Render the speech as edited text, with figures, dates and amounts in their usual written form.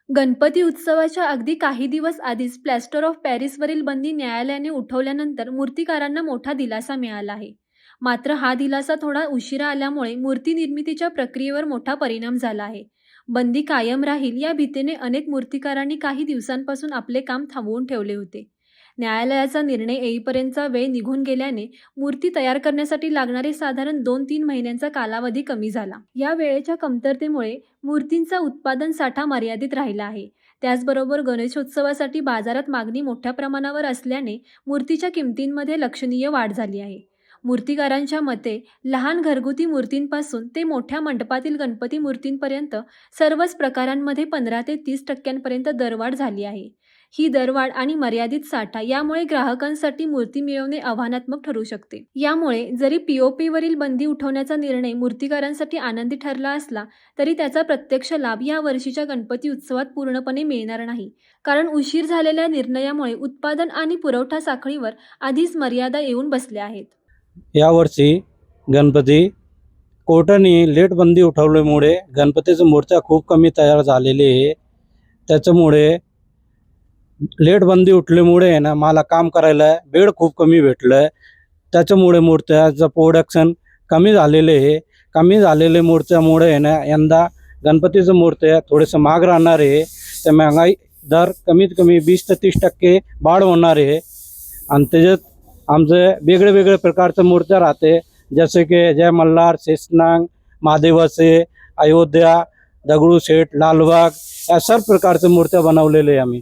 गणपती उत्सवाच्या अगदी काही दिवस आधीच प्लॅस्टर ऑफ पॅरिसवरील बंदी न्यायालयाने उठवल्यानंतर मूर्तिकारांना मोठा दिलासा मिळाला आहे. मात्र हा दिलासा थोडा उशिरा आल्यामुळे मूर्ती निर्मितीच्या प्रक्रियेवर मोठा परिणाम झाला आहे. बंदी कायम राहील या भीतीने अनेक मूर्तिकारांनी काही दिवसांपासून आपले काम थांबवून ठेवले होते. न्यायालयाचा निर्णय येईपर्यंतचा वेळ निघून गेल्याने मूर्ती तयार करण्यासाठी लागणारे साधारण 2-3 महिन्यांचा कालावधी कमी झाला. या वेळेच्या कमतरतेमुळे मूर्तींचा उत्पादन साठा मर्यादित राहिला आहे. त्याचबरोबर गणेशोत्सवासाठी बाजारात मागणी मोठ्या प्रमाणावर असल्याने मूर्तीच्या किमतींमध्ये लक्षणीय वाढ झाली आहे. मूर्तिकारांच्या मते लहान घरगुती मूर्तींपासून ते मोठ्या मंडपातील गणपती मूर्तींपर्यंत सर्वच प्रकारांमध्ये 15 ते 30% दरवाढ झाली आहे. ही दरवाढ आणि मर्यादित साठा यामुळे ग्राहकांसाठी मूर्ती मिळवणे आव्हानात्मक ठरू शकते. यामुळे जरी पीओपीवरील बंदी उठवण्याचा निर्णय मूर्तिकारांसाठी आनंदी ठरला असला तरी त्याचा प्रत्यक्ष लाभ या वर्षीच्या गणपती उत्सवात पूर्णपणे मिळणार नाही. कारण उशीर झालेल्या निर्णयामुळे उत्पादन आणि पुरवठा साखळीवर आधीच मर्यादा येऊन बसल्या आहेत. यावर्षी गणपती कोर्टाने लेट बंदी उठवल्यामुळे गणपतीच्या मूर्त्या खूप कमी तयार झालेली आहे. त्याच्यामुळे लेट बंदी उठल्यामुळे आहे ना मला काम करायला वेळ खूप कमी भेटलं आहे. त्याच्यामुळे मूर्त्याचं प्रोडक्शन कमी झालेले आहे. कमी झालेल्या मूर्त्यामुळे आहे ना यंदा गणपतीचं मूर्त्या थोडेसं महाग राहणार आहे. त्या महागाई दर कमीत कमी 20 ते 30% वाढ होणार आहे. आणि त्याच्यात आमचे वेगळे वेगळे प्रकारच्या मूर्त्या राहते, जसे की जय मल्हार, शेषनाग, महादेवाचे, अयोध्या, दगडूशेठ, लालबाग या सर्व प्रकारच्या मूर्त्या बनवलेल्या आहे आम्ही.